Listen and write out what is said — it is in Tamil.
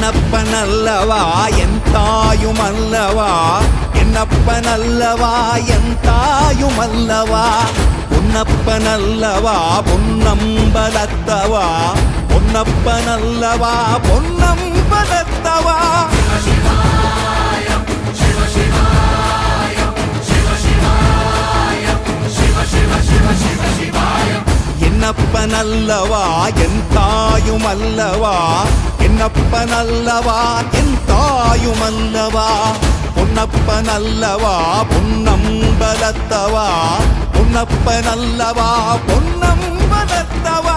என்னப்பனல்லவா என் தாயுமல்லவா என்னப்பனல்லவா என் தாயுமல்லவா பொன்னப்பனல்லவா பொன்னம்பலத்தவா பொன்னப்பனல்லவா பொன்னம்பலத்தவா என்னப்பனல்லவா என் தாயுமல்லவா என்னப்பனல்லவா என் தாயுமல்லவா பொன்னப்பனல்லவா பொன்னம்பலத்தவா பொன்னப்பனல்லவா பொன்னம்பலத்தவா